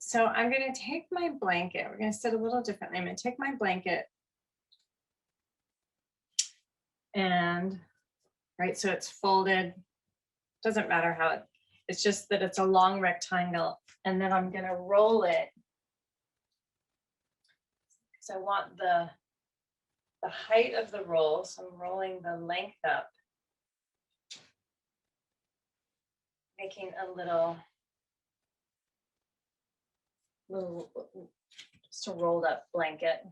So I'm going to take my blanket. We're going to sit a little differently. I'm going to take my blanket and, right, so it's folded. Doesn't matter how it's just that it's a long rectangle. And then I'm going to roll it. So I want the height of the roll. So I'm rolling the length up, making a little just a rolled up blanket.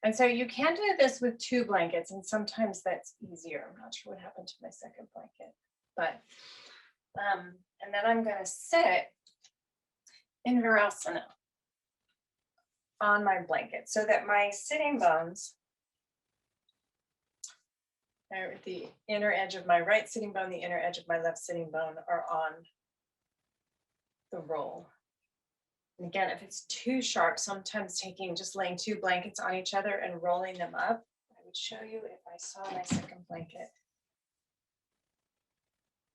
And so you can do this with 2 blankets, and sometimes that's easier. I'm not sure what happened to my second blanket, but and then I'm going to sit in Virasana on my blanket so that my sitting bones are at the inner edge of my right sitting bone, the inner edge of my left sitting bone are on the roll. And again, if it's too sharp, sometimes just laying 2 blankets on each other and rolling them up. I would show you if I saw my second blanket.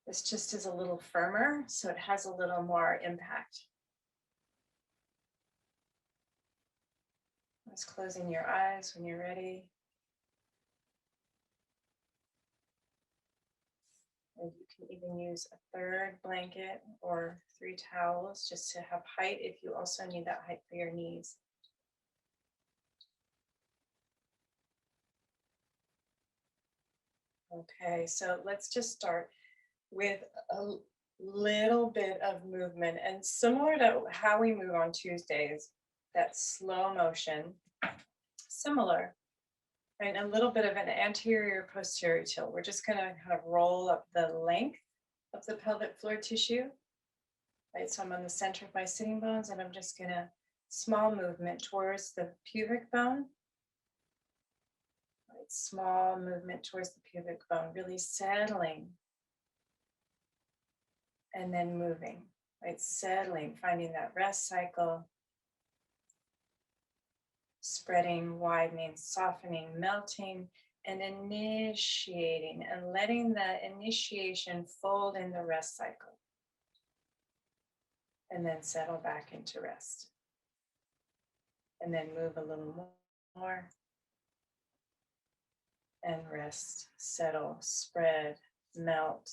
This just is a little firmer, so it has a little more impact. Just closing your eyes when you're ready. And you can even use a 3rd blanket or 3 towels just to have height if you also need that height for your knees. Okay, so let's just start with a little bit of movement, and similar to how we move on Tuesdays, that slow motion, similar, and a little bit of an anterior posterior tilt. We're just going to kind of roll up the length of the pelvic floor tissue, right? So I'm on the center of my sitting bones, and I'm just going to small movement towards the pubic bone. Right, small movement towards the pubic bone, really settling and then moving, right? Settling, finding that rest cycle, spreading, widening, softening, melting, and initiating, and letting the initiation fold in the rest cycle. And then settle back into rest. And then move a little more. And rest, settle, spread, melt.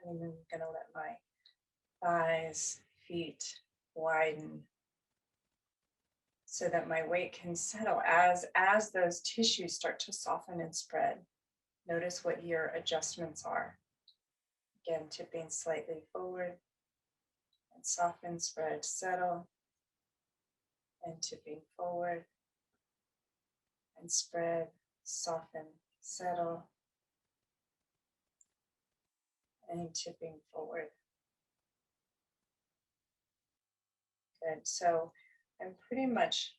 And then I'm going to let my thighs, feet widen so that my weight can settle as those tissues start to soften and spread. Notice what your adjustments are. Again, tipping slightly forward and soften, spread, settle, and tipping forward and spread, soften, settle, and tipping forward. Good. So I'm pretty much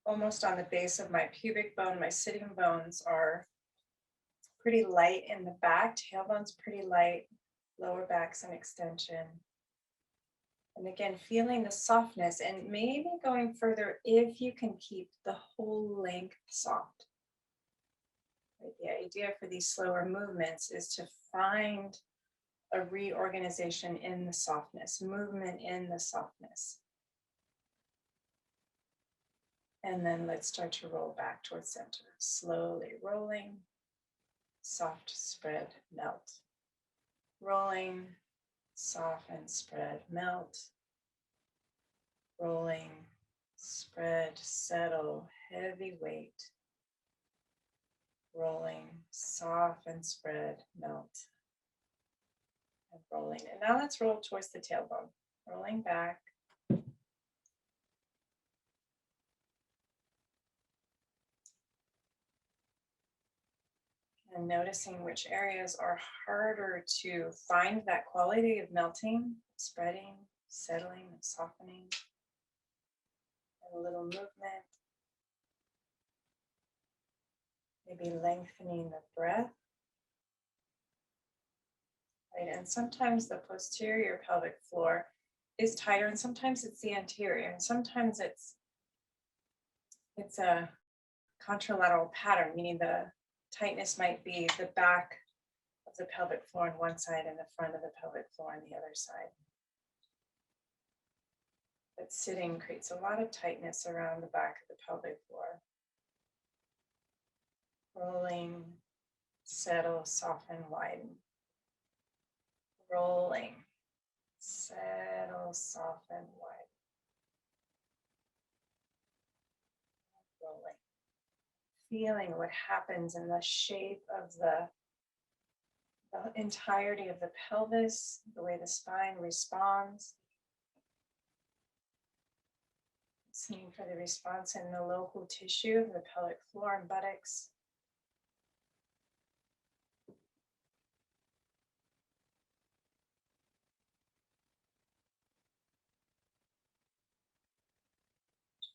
almost on the base of my pubic bone. My sitting bones are pretty light in the back, tailbone's pretty light, lower back's an extension. And again, feeling the softness and maybe going further if you can keep the whole length soft. Right? The idea for these slower movements is to find a reorganization in the softness, movement in the softness. And then let's start to roll back towards center. Slowly rolling, soft, spread, melt. Rolling, soften, spread, melt. Rolling, spread, settle, heavy weight. Rolling, soften, spread, melt. And rolling. And now let's roll towards the tailbone. Rolling back. And noticing which areas are harder to find that quality of melting, spreading, settling, and softening. And a little movement. Maybe lengthening the breath. Right? And sometimes the posterior pelvic floor is tighter, and sometimes it's the anterior, and sometimes it's a contralateral pattern, meaning the tightness might be the back of the pelvic floor on one side and the front of the pelvic floor on the other side. But sitting creates a lot of tightness around the back of the pelvic floor. Rolling, settle, soften, widen. Rolling, settle, soften, widen. Rolling. Feeling what happens in the shape of the entirety of the pelvis, the way the spine responds. Listening for the response in the local tissue of the pelvic floor and buttocks.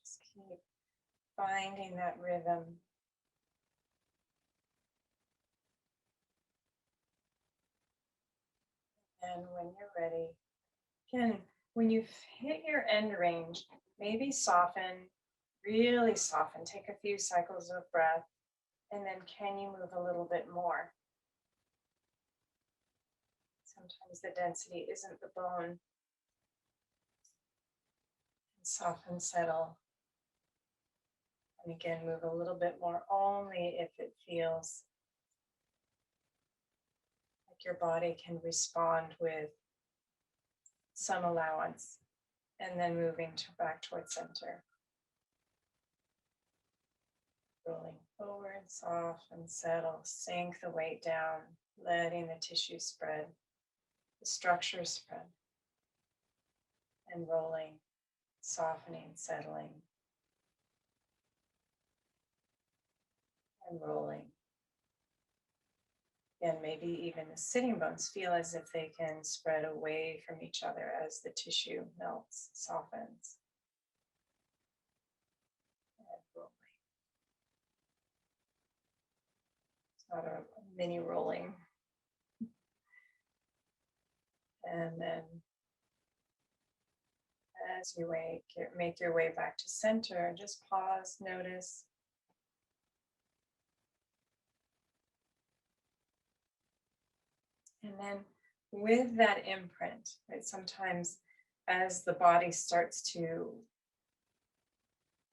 Just keep finding that rhythm. And when you're ready, again, when you hit your end range, maybe soften, really soften. Take a few cycles of breath. And then can you move a little bit more? Sometimes the density isn't the bone. And soften, settle. And again, move a little bit more only if it feels like your body can respond with some allowance. And then moving back towards center. Rolling forward, soften, settle, sink the weight down, letting the tissue spread, the structure spread. And rolling, softening, settling. And rolling. And maybe even the sitting bones feel as if they can spread away from each other as the tissue melts, softens. And rolling. It's not a mini rolling. And then as you make your way back to center, just pause, notice. And then with that imprint, right, sometimes as the body starts to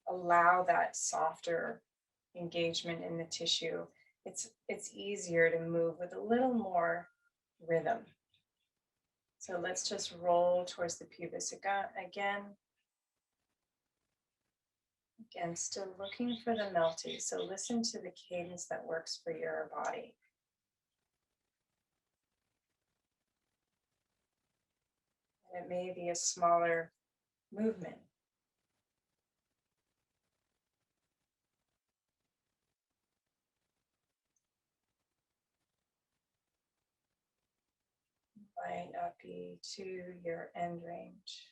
allow that softer engagement in the tissue, it's easier to move with a little more rhythm. So let's just roll towards the pubis again. Again, still looking for the melty. So listen to the cadence that works for your body. And it may be a smaller movement. Might not be to your end range.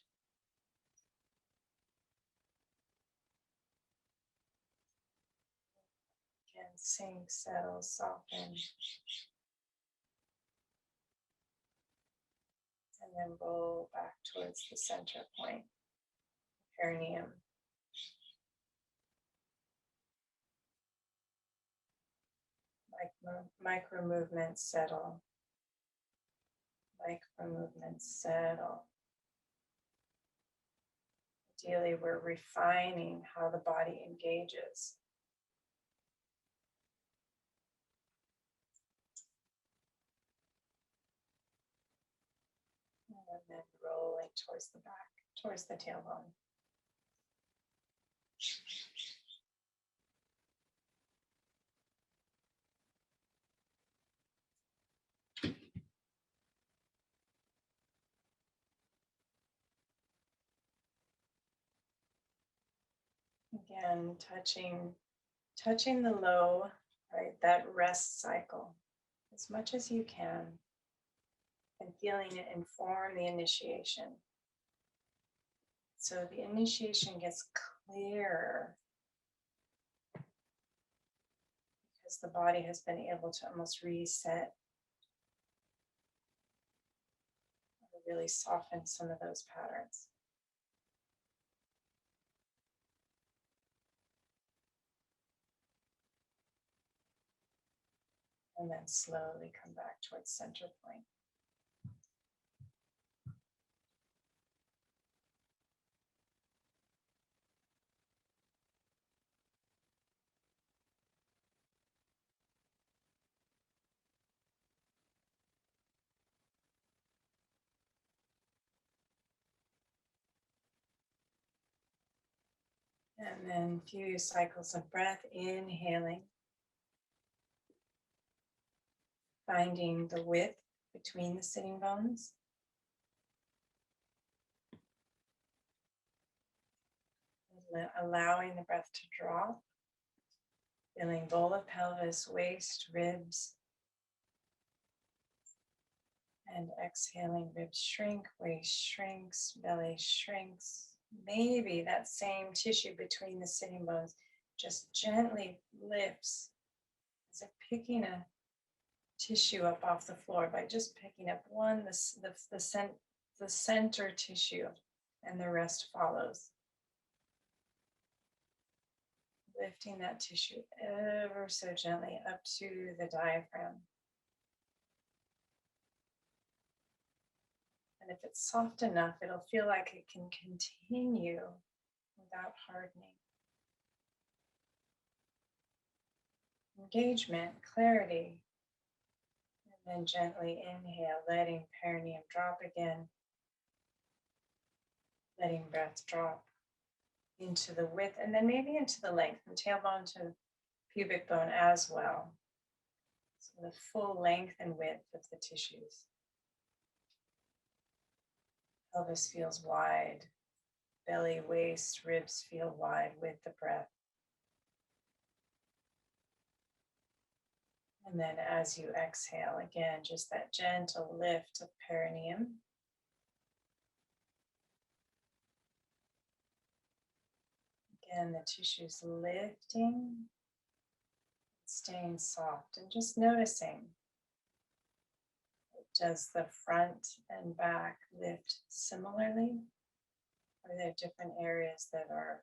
Again, sink, settle, soften. And then roll back towards the center point, perineum. Micro movements settle. Micro movements settle. Ideally, we're refining how the body engages. And then rolling towards the back, towards the tailbone. Again, touching the low, right, that rest cycle as much as you can, and feeling it inform the initiation. So the initiation gets clearer because the body has been able to almost reset or really soften some of those patterns. And then slowly come back towards center point. And then a few cycles of breath, inhaling, finding the width between the sitting bones. Allowing the breath to drop, feeling bowl of pelvis, waist, ribs, and exhaling, ribs shrink, waist shrinks, belly shrinks. Maybe that same tissue between the sitting bones just gently lifts, as if picking a tissue up off the floor by just picking up one, the center tissue, and the rest follows. Lifting that tissue ever so gently up to the diaphragm. And if it's soft enough, it'll feel like it can continue without hardening. Engagement, clarity, and then gently inhale, letting perineum drop again, letting breath drop into the width, and then maybe into the length, from tailbone to pubic bone as well. So the full length and width of the tissues. Pelvis feels wide, belly, waist, ribs feel wide with the breath. And then as you exhale, again, just that gentle lift of perineum. Again, the tissues lifting, staying soft, and just noticing. Does the front and back lift similarly? Are there different areas that are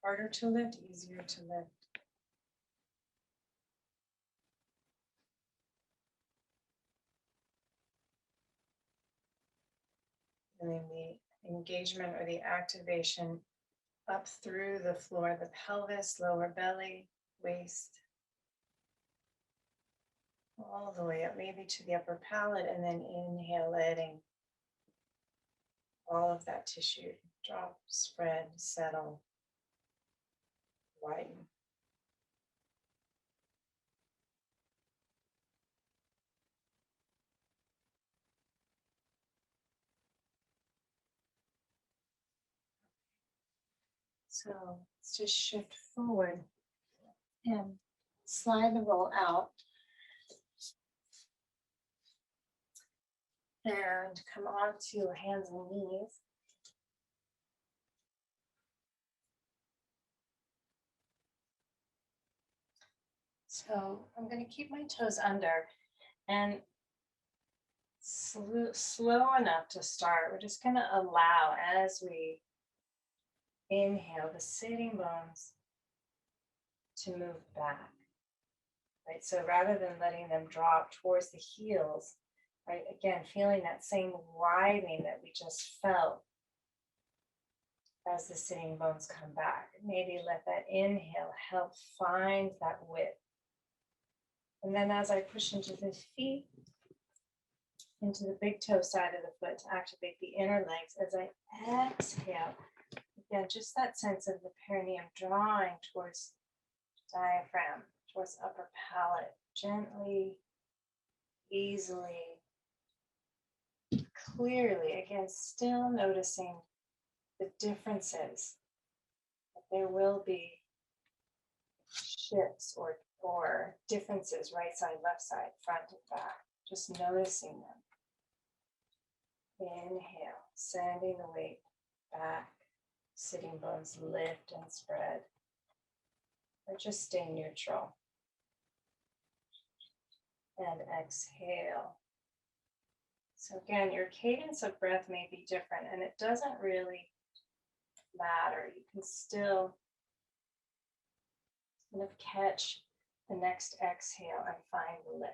harder to lift, easier to lift? Feeling the engagement or the activation up through the floor, the pelvis, lower belly, waist, all the way up maybe to the upper palate, and then inhale, letting all of that tissue drop, spread, settle, widen. So let's just shift forward and slide the roll out and come onto your hands and knees. So I'm going to keep my toes under and slow enough to start. We're just going to allow, as we inhale, the sitting bones to move back. Right, so rather than letting them drop towards the heels, right, again, feeling that same widening that we just felt as the sitting bones come back. Maybe let that inhale help find that width. And then as I push into the feet, into the big toe side of the foot to activate the inner legs, as I exhale, again, just that sense of the perineum drawing towards diaphragm, towards upper palate, gently, easily, clearly, again, still noticing the differences. There will be shifts or differences, right side, left side, front and back, just noticing them. Inhale, sending the weight back, sitting bones lift and spread, or just stay neutral. And exhale. So again, your cadence of breath may be different, and it doesn't really matter. You can still kind of catch the next exhale and find the lift.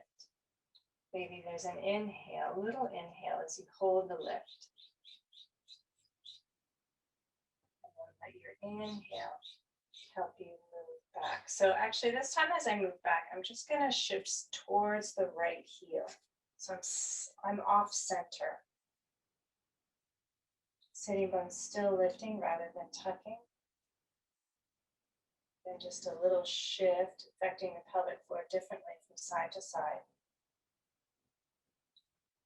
Maybe there's an inhale, little inhale as you hold the lift. And then let your inhale help you move back. So actually this time as I move back, I'm just going to shift towards the right heel. So I'm off center. Sitting bones still lifting rather than tucking. And just a little shift affecting the pelvic floor differently from side to side.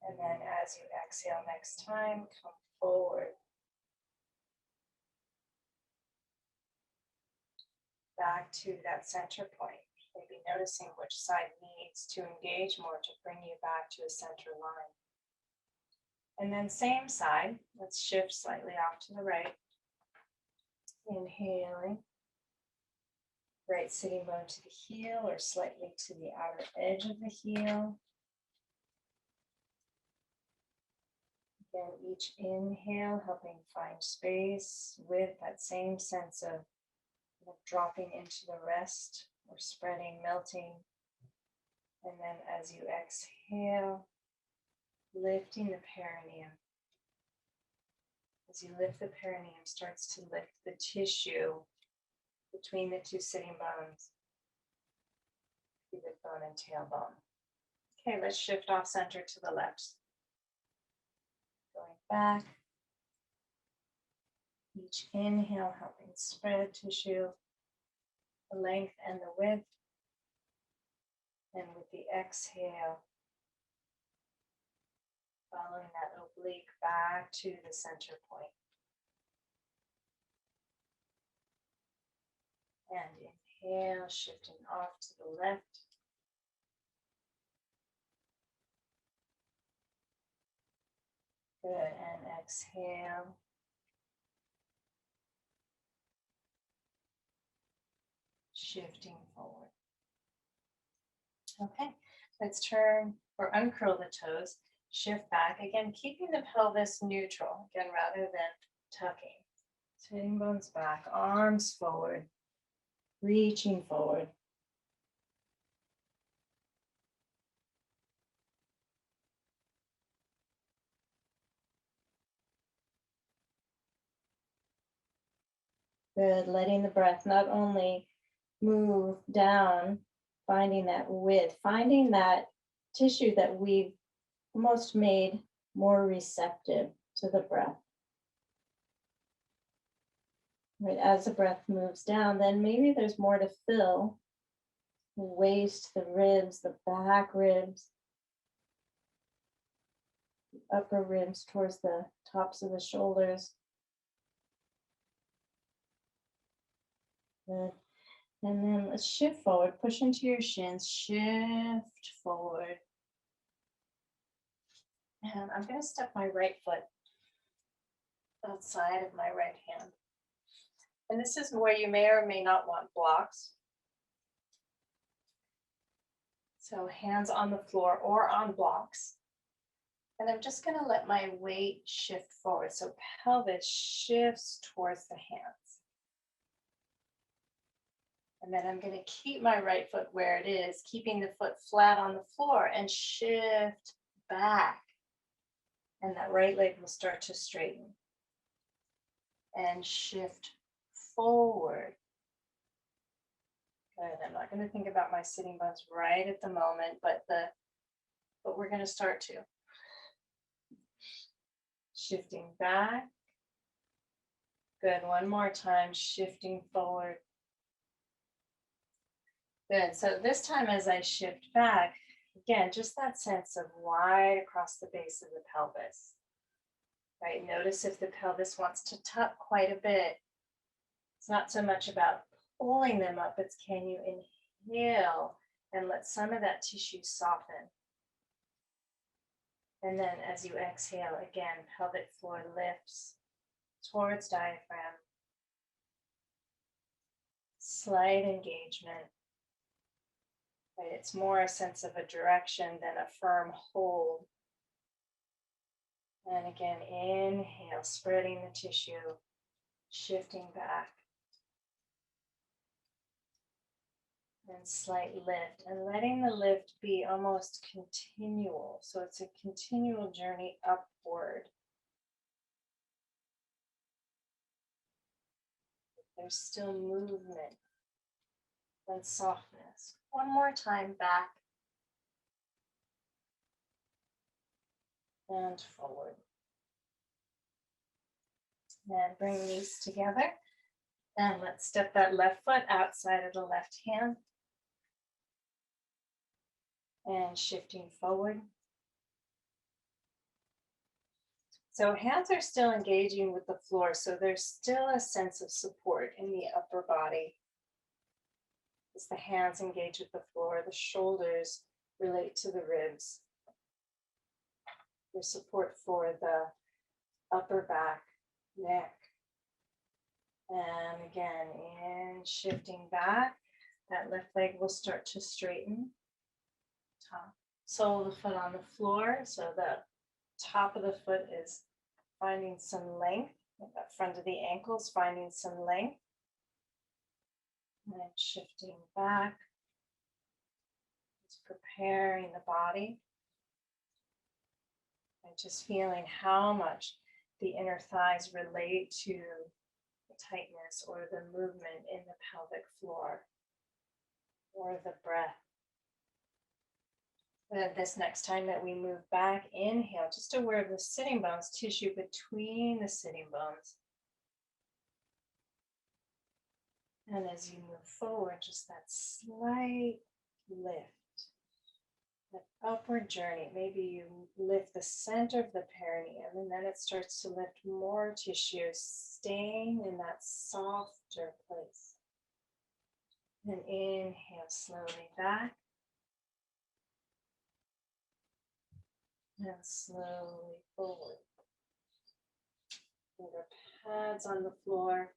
And then as you exhale next time, come forward. Back to that center point. Maybe noticing which side needs to engage more to bring you back to a center line. And then same side, let's shift slightly off to the right. Inhaling. Right sitting bone to the heel or slightly to the outer edge of the heel. Again, each inhale helping find space with that same sense of dropping into the rest or spreading, melting. And then as you exhale, lifting the perineum. As you lift the perineum, starts to lift the tissue between the two sitting bones, pubic bone and tailbone. Okay, let's shift off center to the left. Going back. Each inhale helping spread tissue, the length and the width. And with the exhale, following that oblique back to the center point. And inhale, shifting off to the left. Good, and exhale. Shifting forward. Okay, let's turn or uncurl the toes, shift back, again, keeping the pelvis neutral, again, rather than tucking. Sitting bones back, arms forward, reaching forward. Good, letting the breath not only move down, finding that width, finding that tissue that we've almost made more receptive to the breath. Right, as the breath moves down, then maybe there's more to fill. The waist, the ribs, the back ribs, the upper ribs towards the tops of the shoulders. Good. And then let's shift forward, push into your shins, shift forward. And I'm going to step my right foot outside of my right hand. And this is where you may or may not want blocks. So hands on the floor or on blocks. And I'm just going to let my weight shift forward. So pelvis shifts towards the hands. And then I'm going to keep my right foot where it is, keeping the foot flat on the floor and shift back. And that right leg will start to straighten. And shift forward. Good. I'm not going to think about my sitting bones right at the moment, but we're going to start to. Shifting back. Good. One more time, shifting forward. Good. So this time as I shift back, again, just that sense of wide across the base of the pelvis. Right? Notice if the pelvis wants to tuck quite a bit. It's not so much about pulling them up, it's can you inhale and let some of that tissue soften. And then as you exhale, again, pelvic floor lifts towards diaphragm. Slight engagement. Right? It's more a sense of a direction than a firm hold. And again, inhale, spreading the tissue, shifting back. And slight lift, and letting the lift be almost continual. So it's a continual journey upward. There's still movement and softness. One more time, back and forward. And bring these together. And let's step that left foot outside of the left hand. And shifting forward. So hands are still engaging with the floor, so there's still a sense of support in the upper body. As the hands engage with the floor, the shoulders relate to the ribs. There's support for the upper back, neck. And again, in shifting back, that left leg will start to straighten. Top sole of the foot on the floor, so the top of the foot is finding some length. The front of the ankles finding some length. And then shifting back, just preparing the body. And just feeling how much the inner thighs relate to the tightness or the movement in the pelvic floor or the breath. And this next time that we move back, inhale, just aware of the sitting bones, tissue between the sitting bones. And as you move forward, just that slight lift, that upward journey. Maybe you lift the center of the perineum, and then it starts to lift more tissue, staying in that softer place. And inhale slowly back. And slowly forward. Finger pads on the floor.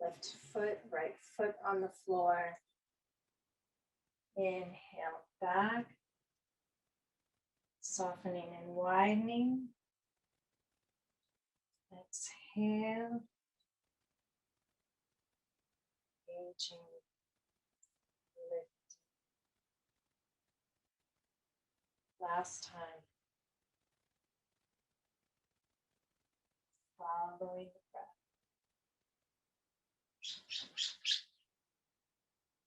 Left foot, right foot on the floor. Inhale back. Softening and widening. Exhale. Engaging. Lift. Last time. Following the breath.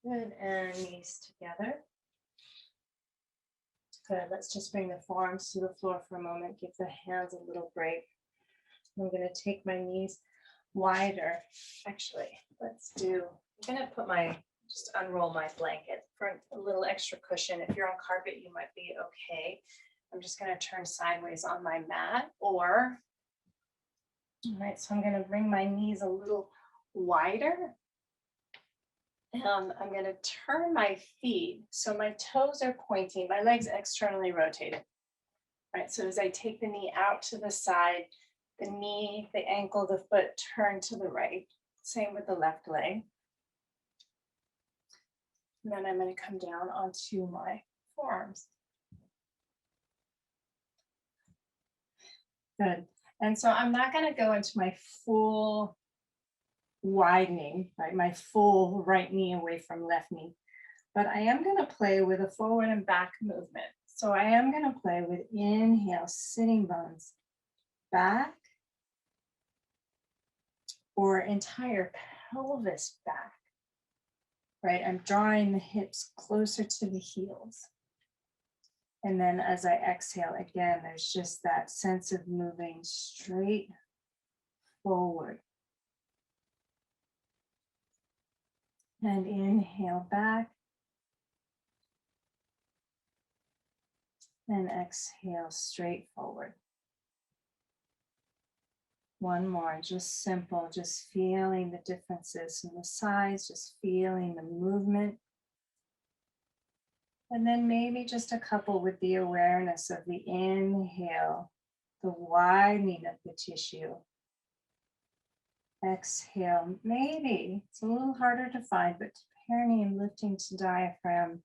Good, and knees together. Good, let's just bring the forearms to the floor for a moment. Give the hands a little break. I'm gonna take my knees wider. Actually, I'm gonna just unroll my blanket for a little extra cushion. If you're on carpet, you might be okay. I'm just gonna turn sideways on my mat all right, so I'm gonna bring my knees a little wider. I'm going to turn my feet so my toes are pointing, my legs externally rotated. Right, so as I take the knee out to the side, the knee, the ankle, the foot turn to the right. Same with the left leg. And then I'm going to come down onto my forearms. Good. And so I'm not going to go into my full widening, right? My full right knee away from left knee. But I am going to play with a forward and back movement. So I am going to play with inhale, sitting bones back, or entire pelvis back, right? I'm drawing the hips closer to the heels. And then as I exhale, again, there's just that sense of moving straight forward. And inhale back. And exhale straight forward. One more, just simple, just feeling the differences in the size, just feeling the movement. And then maybe just a couple with the awareness of the inhale, the widening of the tissue. Exhale, maybe it's a little harder to find, but perineum lifting to diaphragm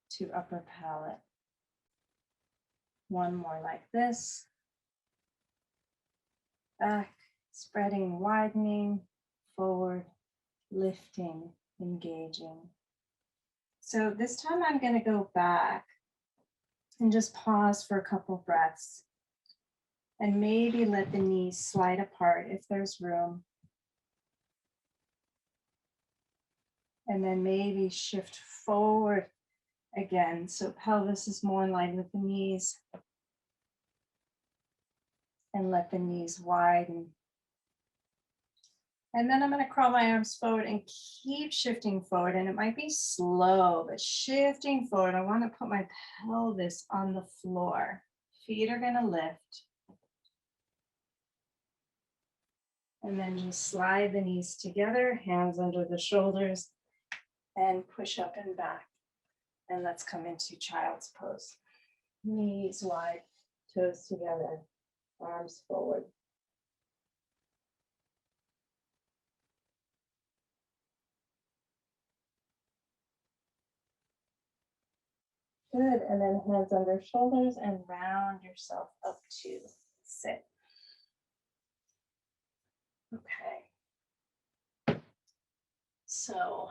to upper palate. One more like this. Back, spreading, widening, forward, lifting, engaging. So this time I'm going to go back and just pause for a couple breaths. And maybe let the knees slide apart if there's room. And then maybe shift forward again. So pelvis is more in line with the knees. and let the knees widen. And then I'm going to crawl my arms forward and keep shifting forward. And it might be slow, but shifting forward. I want to put my pelvis on the floor. Feet are going to lift. And then just slide the knees together, hands under the shoulders, and push up and back. And let's come into child's pose. Knees wide, toes together, arms forward. Good, and then hands under shoulders and round yourself up to sit. Okay. So,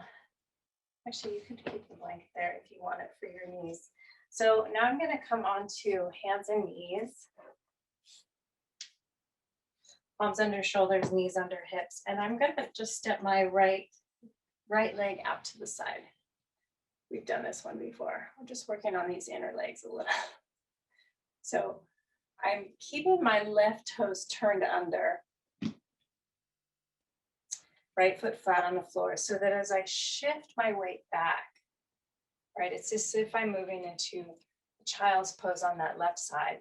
actually you could keep the blanket there if you want it for your knees. So now I'm gonna come on to hands and knees. Palms under shoulders, knees under hips. And I'm gonna just step my right leg out to the side. We've done this one before. I'm just working on these inner legs a little. So I'm keeping my left toes turned under. Right foot flat on the floor so that as I shift my weight back, right, it's as if I'm moving into child's pose on that left side.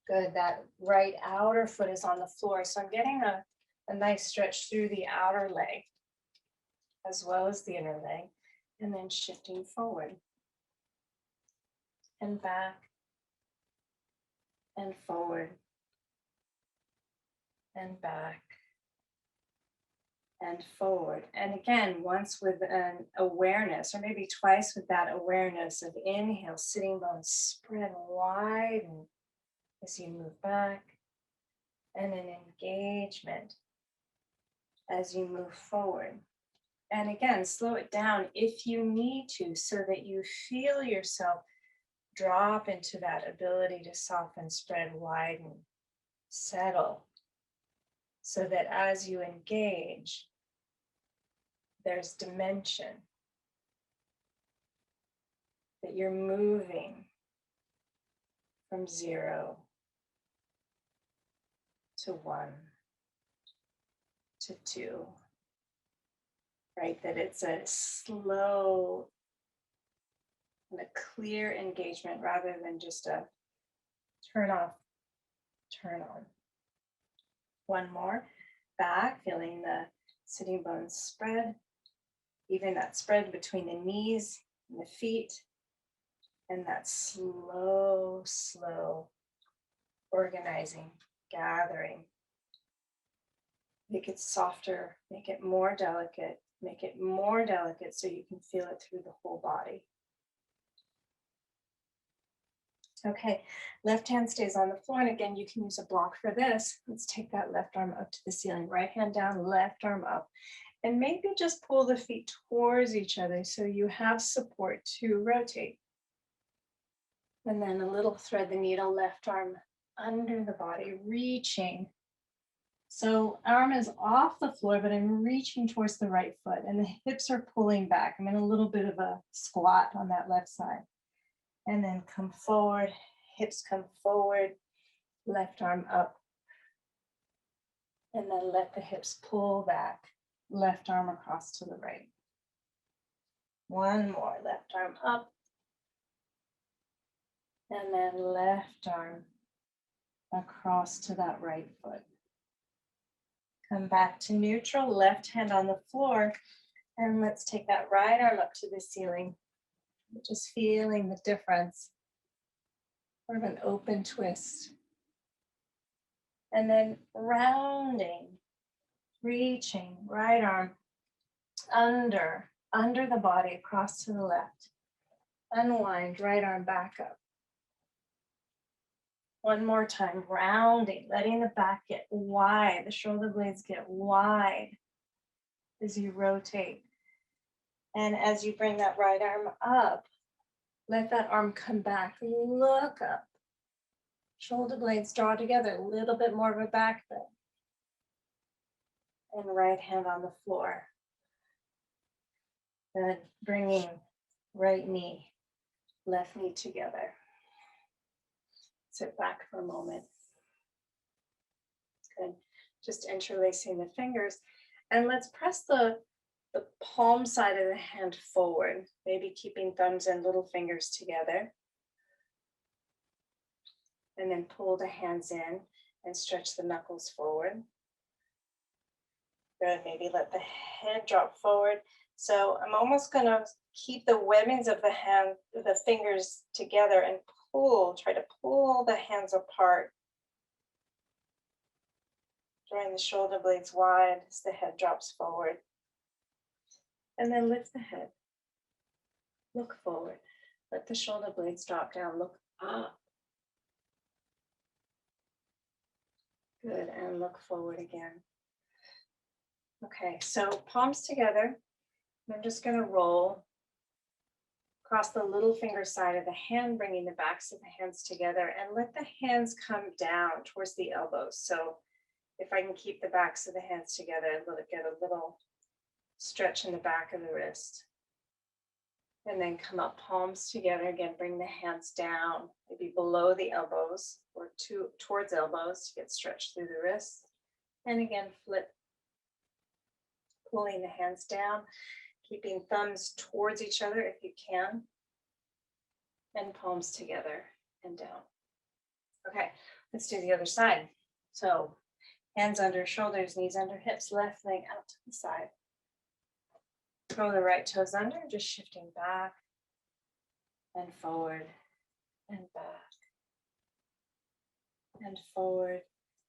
Good, that right outer foot is on the floor. So I'm getting a nice stretch through the outer leg as well as the inner leg, and then shifting forward and back and forward and back and forward. And again, once with an awareness, or maybe twice with that awareness of inhale, sitting bones spread wide and as you move back, and an engagement as you move forward. And again, slow it down if you need to, so that you feel yourself drop into that ability to soften, spread, widen, settle, so that as you engage, there's dimension, that you're moving from 0 to 1 to 2, right? That it's a slow and a clear engagement rather than just a turn off, turn on. One more, back, feeling the sitting bones spread, even that spread between the knees and the feet, and that slow, slow organizing, gathering. Make it softer, make it more delicate so you can feel it through the whole body. Okay, left hand stays on the floor, and again, you can use a block for this. Let's take that left arm up to the ceiling, right hand down, left arm up, and maybe just pull the feet towards each other so you have support to rotate. And then a little thread the needle, left arm under the body, reaching. So arm is off the floor, but I'm reaching towards the right foot, and the hips are pulling back. I'm in a little bit of a squat on that left side. And then come forward, hips come forward, left arm up. And then let the hips pull back, left arm across to the right. One more, left arm up. And then left arm across to that right foot. Come back to neutral, left hand on the floor. And let's take that right arm up to the ceiling. Just feeling the difference, sort of an open twist. And then rounding, reaching, right arm under the body, across to the left. Unwind, right arm back up. One more time, rounding, letting the back get wide, the shoulder blades get wide as you rotate. And as you bring that right arm up, let that arm come back, look up. Shoulder blades draw together, a little bit more of a back bend. And right hand on the floor. Good, bringing right knee, left knee together. Sit back for a moment. Good. Just interlacing the fingers. And let's press the palm side of the hand forward, maybe keeping thumbs and little fingers together. And then pull the hands in and stretch the knuckles forward. Good, maybe let the head drop forward. So I'm almost gonna keep the webbings of the hand, the fingers together and pull, try to pull the hands apart. Drawing the shoulder blades wide as the head drops forward. And then lift the head. Look forward. Let the shoulder blades drop down. Look up. Good, and look forward again. Okay, so palms together. I'm just gonna roll across the little finger side of the hand, bringing the backs of the hands together, and let the hands come down towards the elbows. So if I can keep the backs of the hands together, get a little stretch in the back of the wrist. And then come up, palms together. Again, bring the hands down, maybe below the elbows or towards elbows to get stretched through the wrists. And again, flip, pulling the hands down, keeping thumbs towards each other if you can. And palms together and down. Okay, let's do the other side. So hands under shoulders, knees under hips, left leg out to the side. Throw the right toes under, just shifting back and forward and back and forward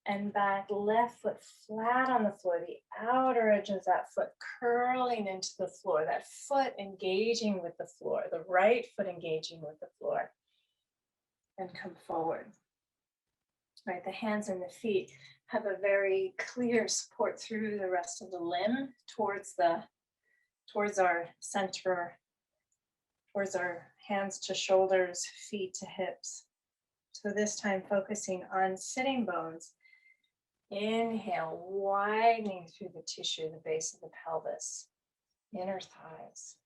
and back. Left foot flat on the floor, the outer edge of that foot curling into the floor, that foot engaging with the floor, the right foot engaging with the floor. And come forward. Right, the hands and the feet have a very clear support through the rest of the limb towards our center, towards our hands to shoulders, feet to hips. So this time focusing on sitting bones. Inhale, widening through the tissue, the base of the pelvis, inner thighs.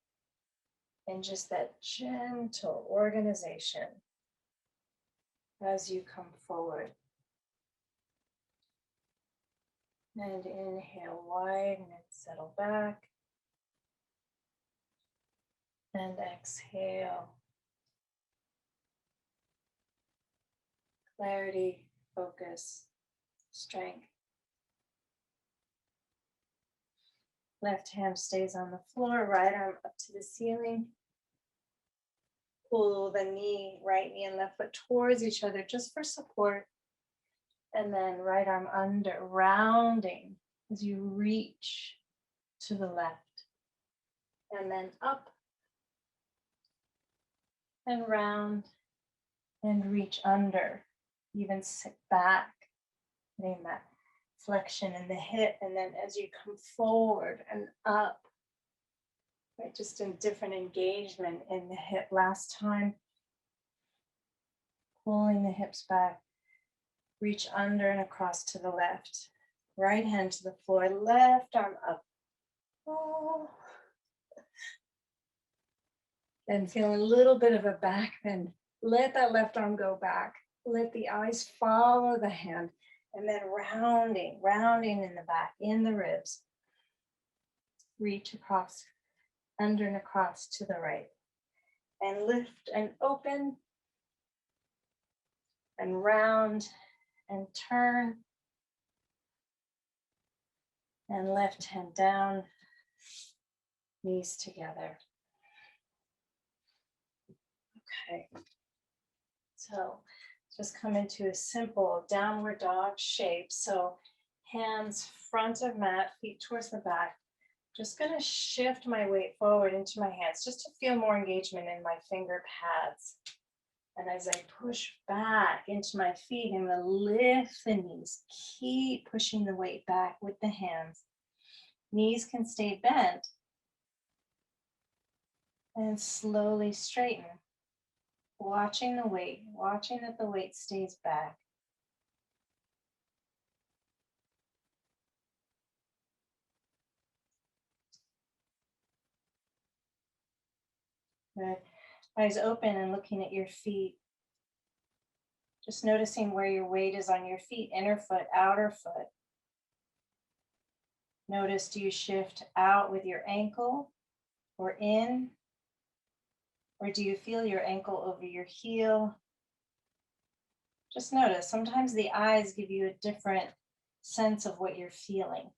And just that gentle organization as you come forward. And inhale, widen and settle back. And exhale. Clarity, focus, strength. Left hand stays on the floor, right arm up to the ceiling. Pull the knee, right knee and left foot towards each other just for support. And then right arm under, rounding as you reach to the left. And then up and round and reach under. Even sit back, getting that flexion in the hip. And then as you come forward and up, right, just in different engagement in the hip. Last time, pulling the hips back, reach under and across to the left. Right hand to the floor, left arm up. Oh. And feel a little bit of a back bend. Let that left arm go back. Let the eyes follow the hand. And then rounding in the back, in the ribs. Reach across, under and across to the right. And lift and open. And round and turn. And left hand down, knees together. Okay, so just come into a simple downward dog shape. So hands front of mat, feet towards the back. Just gonna shift my weight forward into my hands just to feel more engagement in my finger pads. And as I push back into my feet, I'm gonna lift the knees, keep pushing the weight back with the hands. Knees can stay bent. And slowly straighten. Watching the weight, watching that the weight stays back. Good. Eyes open and looking at your feet. Just noticing where your weight is on your feet, inner foot, outer foot. Notice, do you shift out with your ankle or in? Or do you feel your ankle over your heel? Just notice, sometimes the eyes give you a different sense of what you're feeling.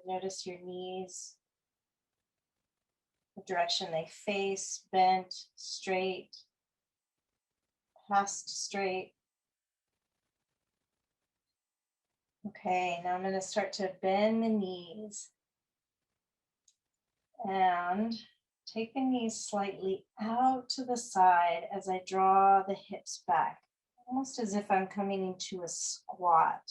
Notice your knees, the direction they face, bent, straight, past straight. Okay, now I'm going to start to bend the knees and take the knees slightly out to the side as I draw the hips back, almost as if I'm coming into a squat.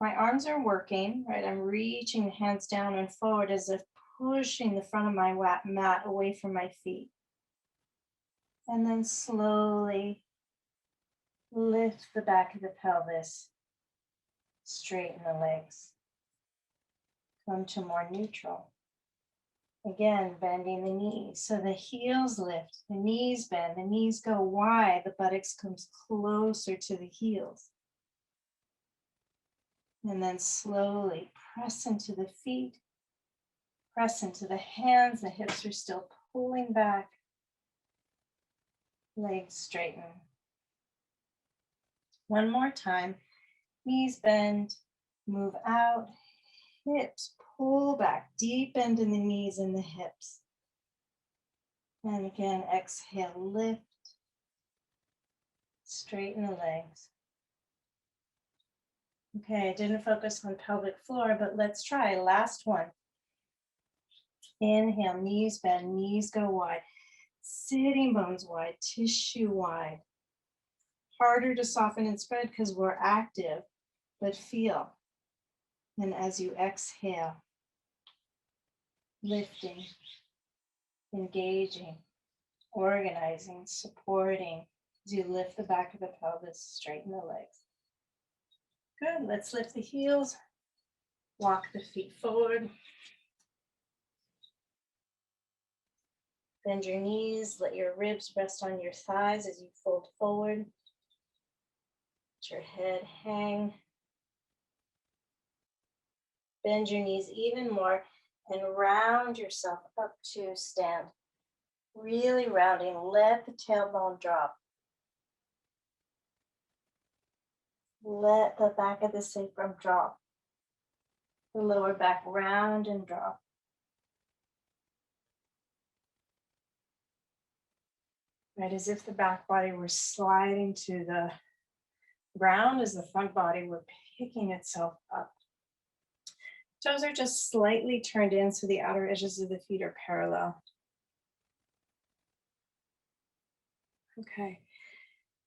My arms are working, right? I'm reaching the hands down and forward as if pushing the front of my mat away from my feet. And then slowly lift the back of the pelvis, straighten the legs. Come to more neutral. Again, bending the knees. So the heels lift, the knees bend, the knees go wide, the buttocks comes closer to the heels. And then slowly press into the feet, press into the hands, the hips are still pulling back. Legs straighten. One more time. Knees bend, move out, hips pull back, deep bend in the knees and the hips. And again, exhale, lift, straighten the legs. Okay, I didn't focus on pelvic floor, but let's try last one. Inhale, knees bend, knees go wide, sitting bones wide, tissue wide. Harder to soften and spread because we're active, but feel. And as you exhale, lifting, engaging, organizing, supporting, as you lift the back of the pelvis, straighten the legs. Good, let's lift the heels, walk the feet forward. Bend your knees, let your ribs rest on your thighs as you fold forward. Let your head hang. Bend your knees even more and round yourself up to stand. Really rounding, let the tailbone drop. Let the back of the sacrum drop. The lower back round and drop. Right, as if the back body were sliding to the ground as the front body were picking itself up. Toes are just slightly turned in so the outer edges of the feet are parallel. Okay,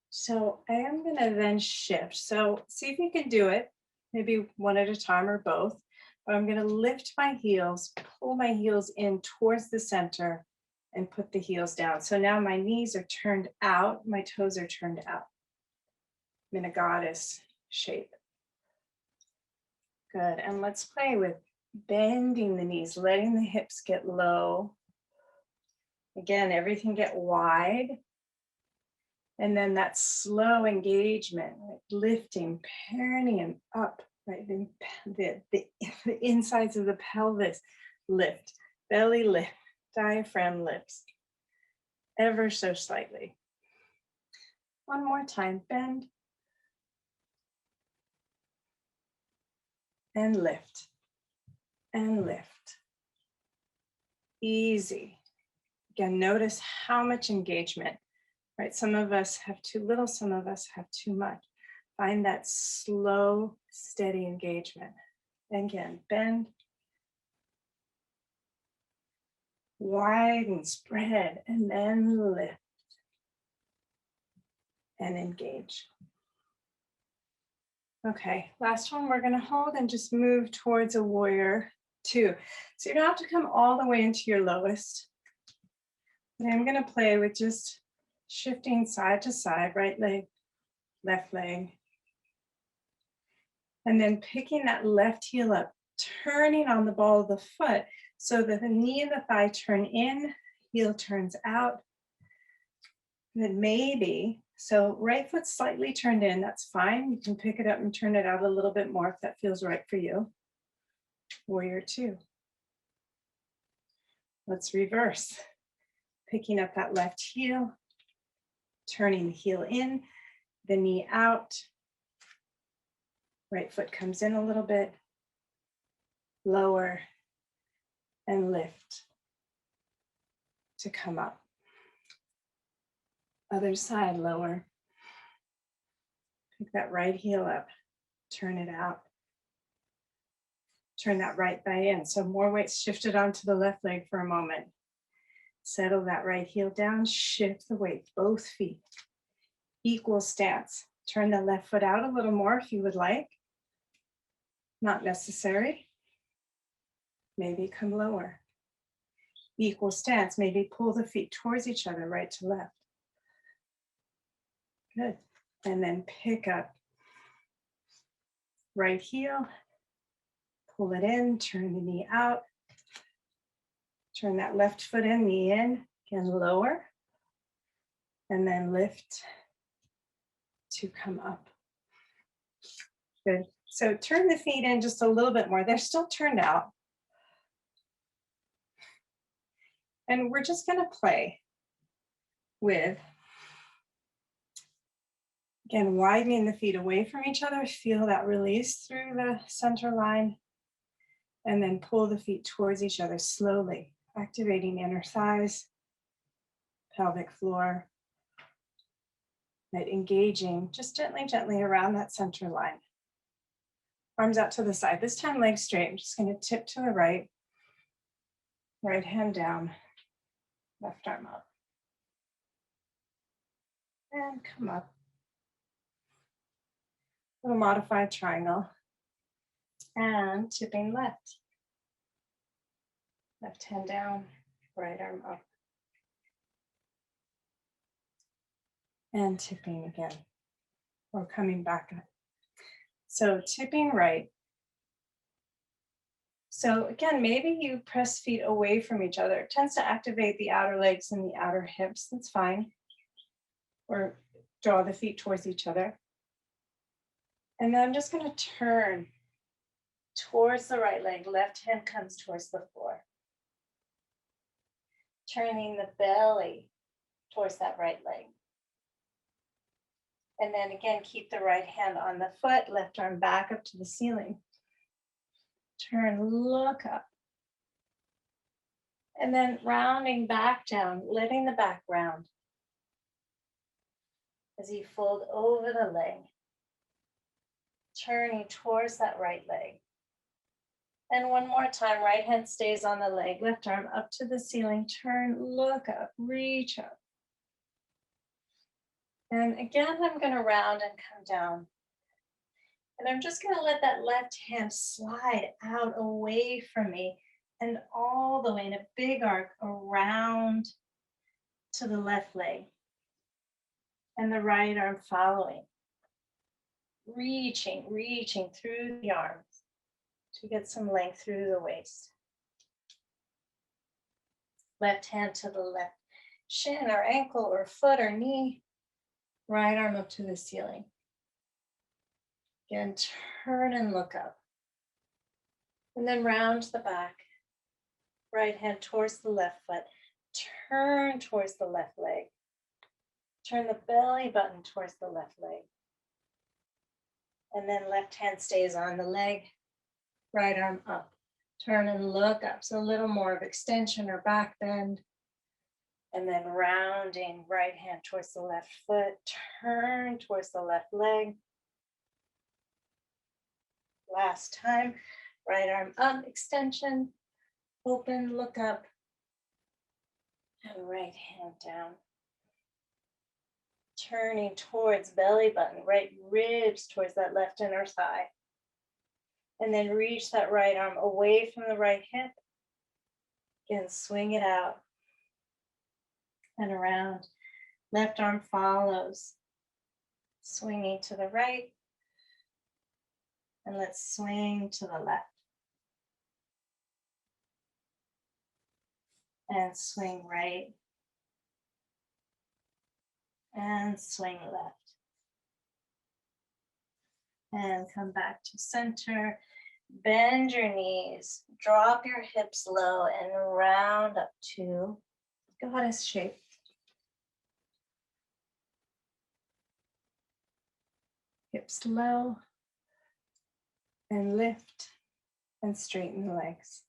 so I am going to then shift. So see if you can do it, maybe one at a time or both. But I'm going to lift my heels, pull my heels in towards the center, and put the heels down. So now my knees are turned out, my toes are turned out. I'm in a goddess shape. Good, and let's play with bending the knees, letting the hips get low. Again, everything get wide. And then that slow engagement, like lifting, perineum up, right? The insides of the pelvis lift, belly lift, diaphragm lifts, ever so slightly. One more time, bend and lift and lift. Easy. Again, notice how much engagement, right? Some of us have too little, some of us have too much. Find that slow, steady engagement. And again, bend, widen, spread, and then lift and engage. Okay, last one we're gonna hold and just move towards a warrior two. So you don't have to come all the way into your lowest. But I'm gonna play with just shifting side to side, right leg, left leg. And then picking that left heel up, turning on the ball of the foot so that the knee and the thigh turn in, heel turns out. Then maybe, so right foot slightly turned in, that's fine. You can pick it up and turn it out a little bit more if that feels right for you. Warrior two. Let's reverse. Picking up that left heel, turning the heel in, the knee out. Right foot comes in a little bit, lower, and lift to come up. Other side, lower. Pick that right heel up, turn it out. Turn that right thigh in. So more weight shifted onto the left leg for a moment. Settle that right heel down, shift the weight, both feet. Equal stance. Turn the left foot out a little more if you would like. Not necessary. Maybe come lower. Equal stance. Maybe pull the feet towards each other, right to left. Good. And then pick up right heel. Pull it in, turn the knee out. Turn that left foot in, knee in. Again, lower. And then lift to come up. Good. So turn the feet in just a little bit more. They're still turned out. And we're just going to play with, again, widening the feet away from each other. Feel that release through the center line. And then pull the feet towards each other slowly, activating inner thighs, pelvic floor, right, engaging just gently, gently around that center line. Arms out to the side. This time legs straight. I'm just going to tip to the right. Right hand down. Left arm up. And come up. Little modified triangle. And tipping left. Left hand down. Right arm up. And tipping again. Or coming back up. So tipping right. So again, maybe you press feet away from each other. It tends to activate the outer legs and the outer hips. That's fine. Or draw the feet towards each other. And then I'm just going to turn towards the right leg. Left hand comes towards the floor. Turning the belly towards that right leg. And then again, keep the right hand on the foot, left arm back up to the ceiling. Turn, look up. And then rounding back down, letting the back round. As you fold over the leg. Turning towards that right leg. And one more time, right hand stays on the leg, left arm up to the ceiling, turn, look up, reach up. And again, I'm going to round and come down. And I'm just going to let that left hand slide out away from me and all the way in a big arc around to the left leg. And the right arm following. Reaching through the arms to get some length through the waist. Left hand to the left shin or ankle or foot or knee. Right arm up to the ceiling. Again, turn and look up. And then round the back. Right hand towards the left foot. Turn towards the left leg. Turn the belly button towards the left leg. And then left hand stays on the leg. Right arm up. Turn and look up. So a little more of extension or back bend. And then rounding right hand towards the left foot. Turn towards the left leg. Last time. Right arm up, extension. Open, look up. And right hand down. Turning towards belly button, right ribs towards that left inner thigh. And then reach that right arm away from the right hip. Again, swing it out. And around. Left arm follows. Swinging to the right. And let's swing to the left. And swing right. And swing left. And come back to center. Bend your knees, drop your hips low and round up to goddess shape. Hips low and lift and straighten the legs.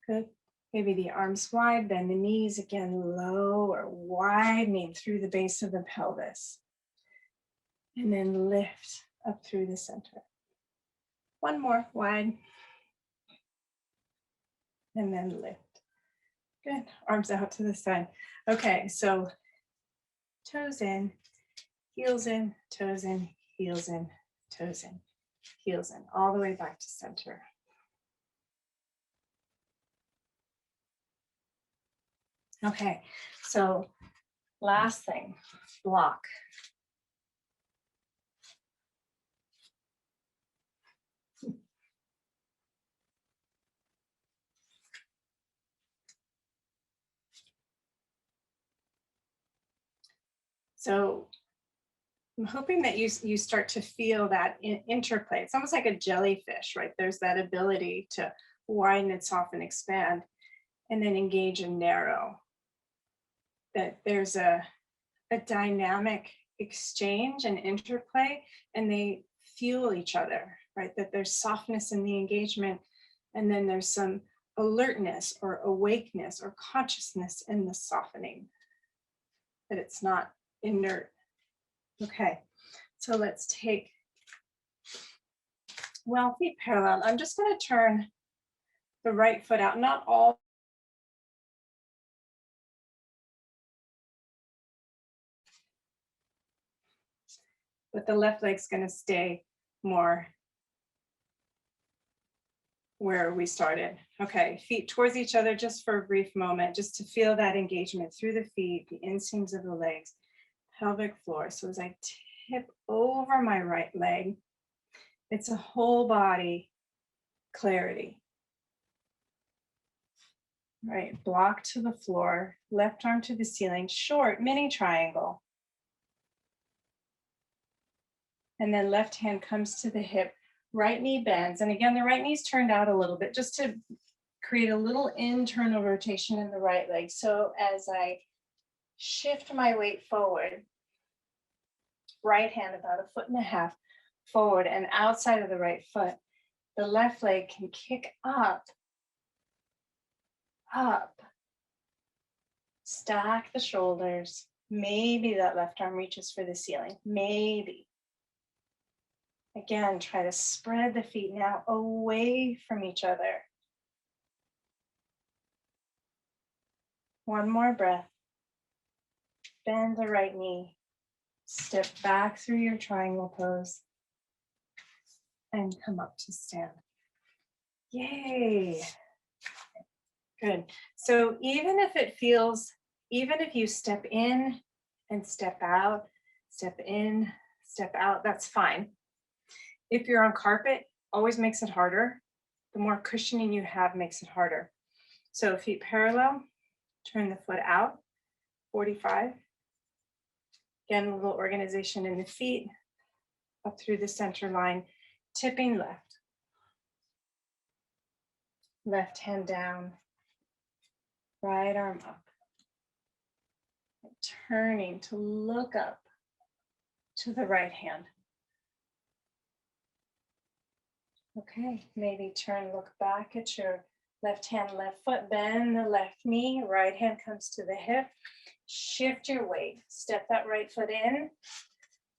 Good. Maybe the arms wide, bend the knees again, low or widening through the base of the pelvis. And then lift up through the center. One more, wide. And then lift. Good, arms out to the side. Okay, so toes in, heels in, toes in, heels in, toes in, heels in, all the way back to center. Okay, so last thing, block. So I'm hoping that you start to feel that interplay. It's almost like a jellyfish, right? There's that ability to widen and soften, expand, and then engage and narrow. That there's a dynamic exchange and interplay, and they fuel each other, right? That there's softness in the engagement, and then there's some alertness or awakeness or consciousness in the softening, that it's not inert. Okay, so let's take, well, feet parallel. I'm just going to turn the right foot out, not all. But the left leg's going to stay more where we started. Okay, feet towards each other just for a brief moment, just to feel that engagement through the feet, the inseams of the legs, pelvic floor. So as I tip over my right leg, it's a whole body clarity. Right, block to the floor, left arm to the ceiling, short mini triangle. And then left hand comes to the hip, right knee bends. And again, the right knee's turned out a little bit just to create a little internal rotation in the right leg. So as I shift my weight forward, right hand about 1.5 feet forward and outside of the right foot, the left leg can kick up, stack the shoulders. Maybe that left arm reaches for the ceiling, maybe. Again, try to spread the feet now away from each other. One more breath. Bend the right knee. Step back through your triangle pose. And come up to stand. Yay. Good. So even if it feels, even if you step in and step out, step in, step out, that's fine. If you're on carpet, always makes it harder. The more cushioning you have makes it harder. So feet parallel, turn the foot out, 45. Again, a little organization in the feet, up through the center line, tipping left. Left hand down, right arm up. Turning to look up to the right hand. Okay, maybe turn, look back at your left hand, left foot, bend the left knee, right hand comes to the hip. Shift your weight, step that right foot in,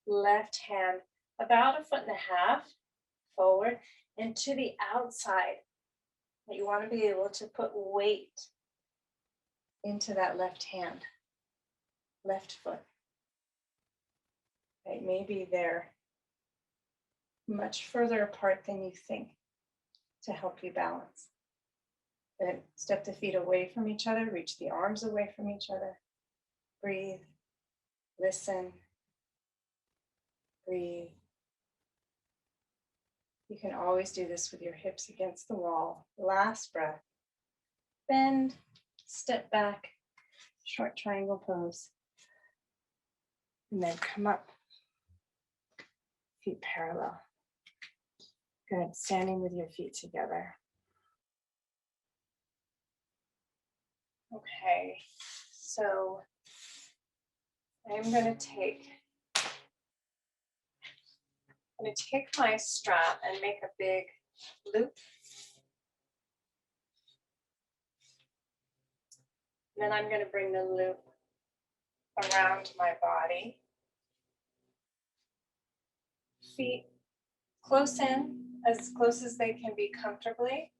left hand about 1.5 feet forward and to the outside. You want to be able to put weight into that left hand, left foot. Right, maybe they're much further apart than you think to help you balance. Then step the feet away from each other, reach the arms away from each other. Breathe, listen, breathe. You can always do this with your hips against the wall. Last breath. Bend, step back, short triangle pose. And then come up, feet parallel. Good, standing with your feet together. Okay, so I'm going to take my strap and make a big loop. And then I'm going to bring the loop around my body. Feet close in, as close as they can be comfortably.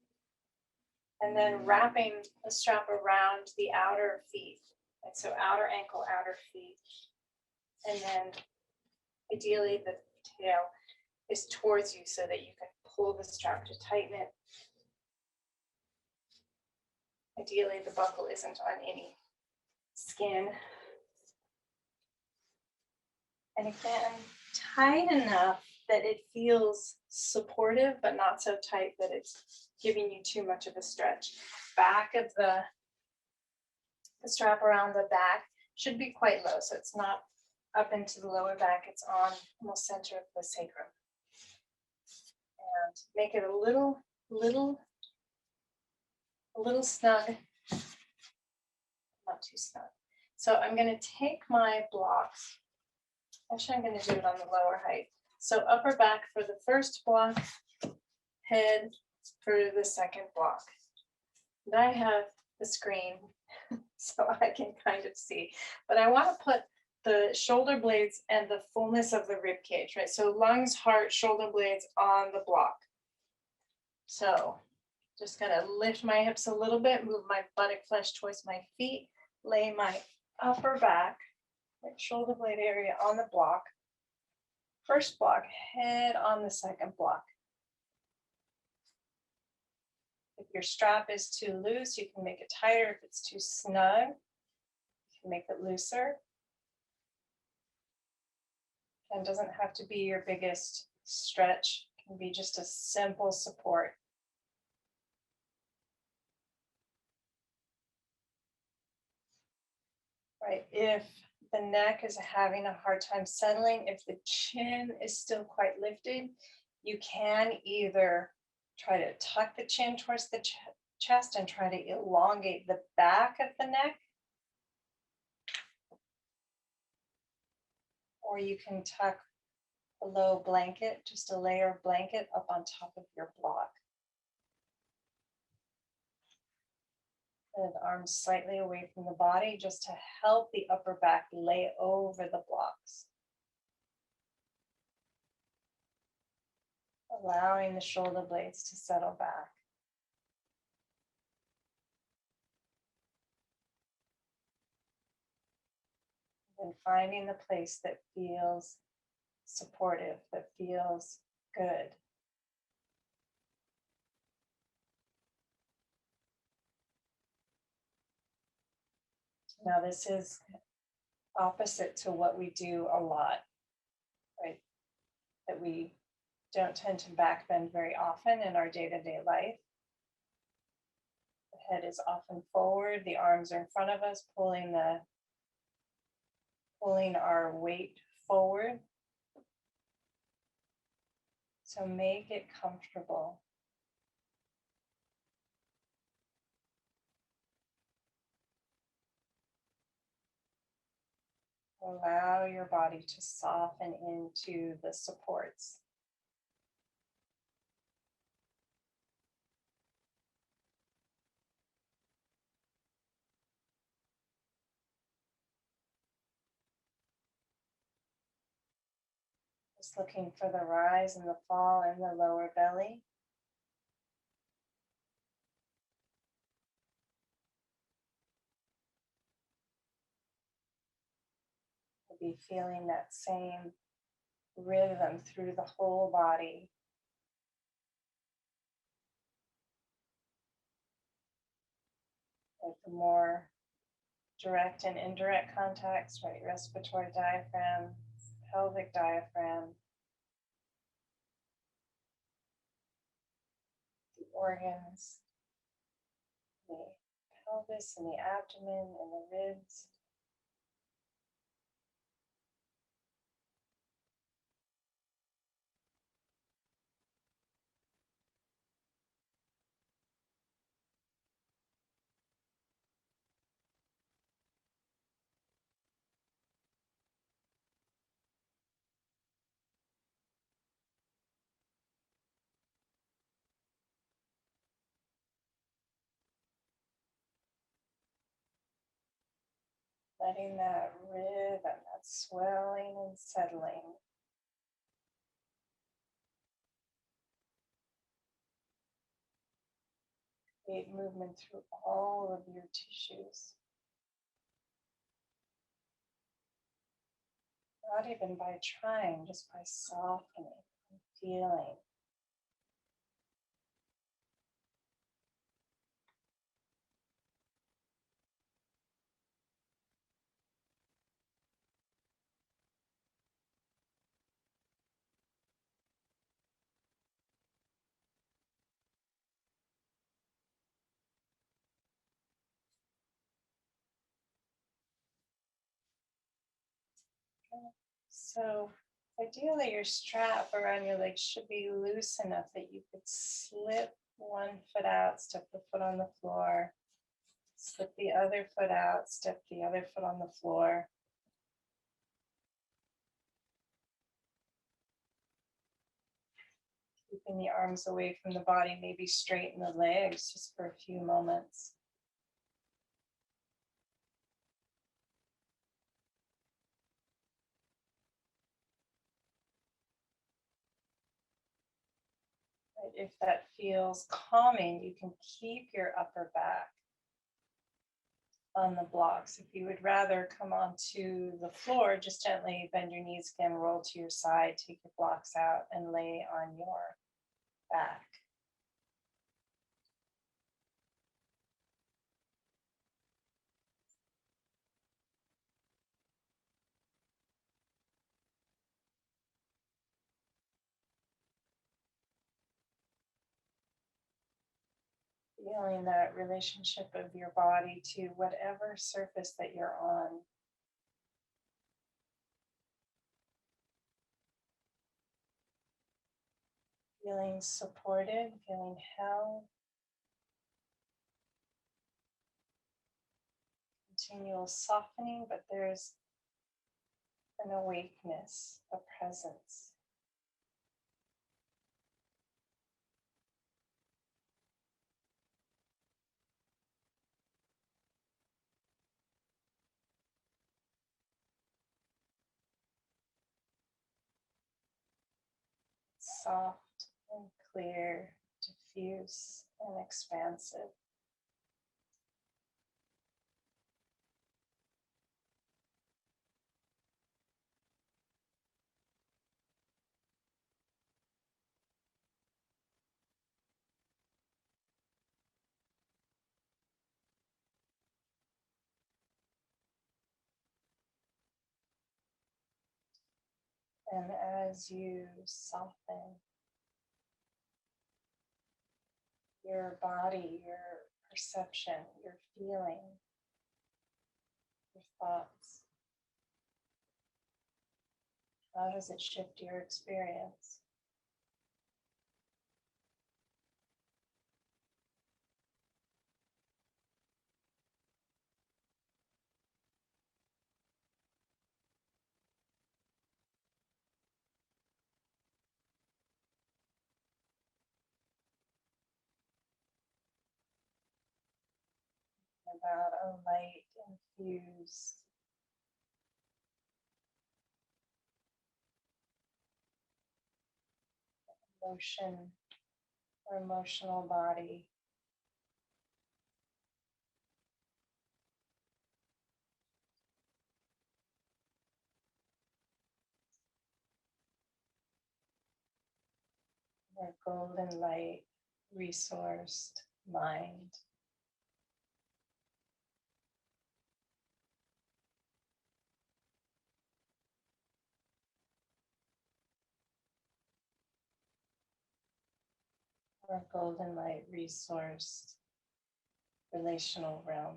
And then wrapping the strap around the outer feet. And so outer ankle, outer feet. And then ideally the tail is towards you so that you can pull the strap to tighten it. Ideally the buckle isn't on any skin. And again, tight enough that it feels supportive, but not so tight that it's giving you too much of a stretch. Back of the strap around the back should be quite low, so it's not up into the lower back, it's on almost center of the sacrum. And make it a little snug, not too snug. So I'm going to take my blocks. Actually, I'm going to do it on the lower height. So upper back for the first block, head for the second block. And I have the screen so I can kind of see, but I want to put the shoulder blades and the fullness of the rib cage, right? So lungs, heart, shoulder blades on the block. So just gonna lift my hips a little bit, move my buttock flesh towards my feet, lay my upper back, like shoulder blade area on the block. First block, head on the second block. If your strap is too loose, you can make it tighter. If it's too snug, you can make it looser. And doesn't have to be your biggest stretch. It can be just a simple support. Right, if the neck is having a hard time settling, if the chin is still quite lifted, you can either try to tuck the chin towards the chest and try to elongate the back of the neck. Or you can tuck a low blanket, just a layer of blanket up on top of your block. And arms slightly away from the body just to help the upper back lay over the blocks. Allowing the shoulder blades to settle back. And finding the place that feels supportive, that feels good. Now this is opposite to what we do a lot, right? That we don't tend to back bend very often in our day-to-day life. The head is often forward, the arms are in front of us, pulling our weight forward. So make it comfortable. Allow your body to soften into the supports. Just looking for the rise and the fall in the lower belly. You'll be feeling that same rhythm through the whole body. Like the more direct and indirect contacts, right? Respiratory diaphragm, pelvic diaphragm, the organs, the pelvis and the abdomen and the ribs. letting that rhythm, that swelling and settling, create movement through all of your tissues. Not even by trying, just by softening and feeling. So ideally your strap around your legs should be loose enough that you could slip one foot out, step the foot on the floor, slip the other foot out, step the other foot on the floor. Keeping the arms away from the body, maybe straighten the legs just for a few moments. Right? If that feels calming, you can keep your upper back on the blocks. If you would rather come onto the floor, just gently bend your knees again, roll to your side, take your blocks out, and lay on your back. Feeling that relationship of your body to whatever surface that you're on. Feeling supported, feeling held. Continual softening, but there's an awakeness, a presence. Soft and clear, diffuse and expansive. And as you soften your body, your perception, your feeling, your thoughts, how does it shift your experience? About a light infused emotion or emotional body. Or golden light resourced mind. Or golden light resourced relational realm.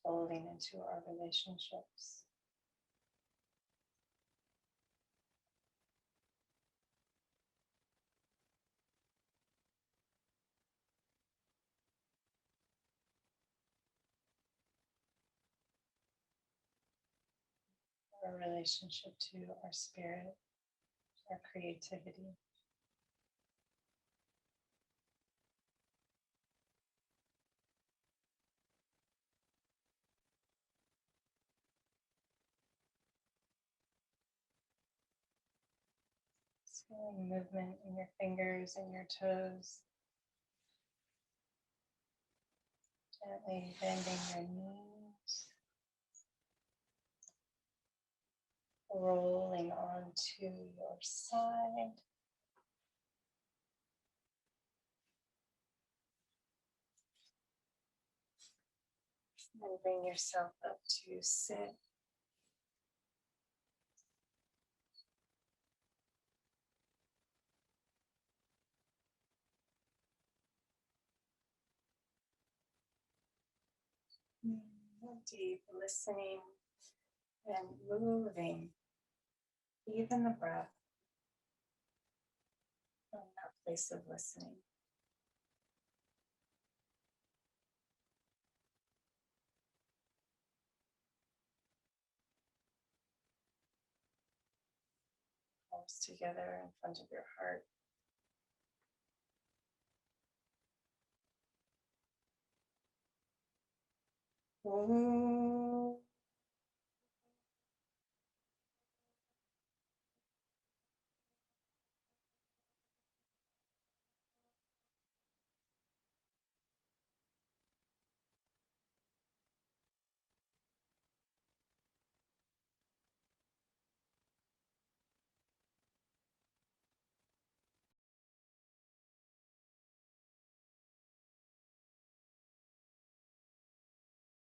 Folding into our relationships. Our relationship to our spirit, our creativity. Feeling movement in your fingers and your toes. Gently bending your knees. Rolling onto your side. And bring yourself up to sit. Deep listening and moving, even the breath from that place of listening. Palms together in front of your heart. Om.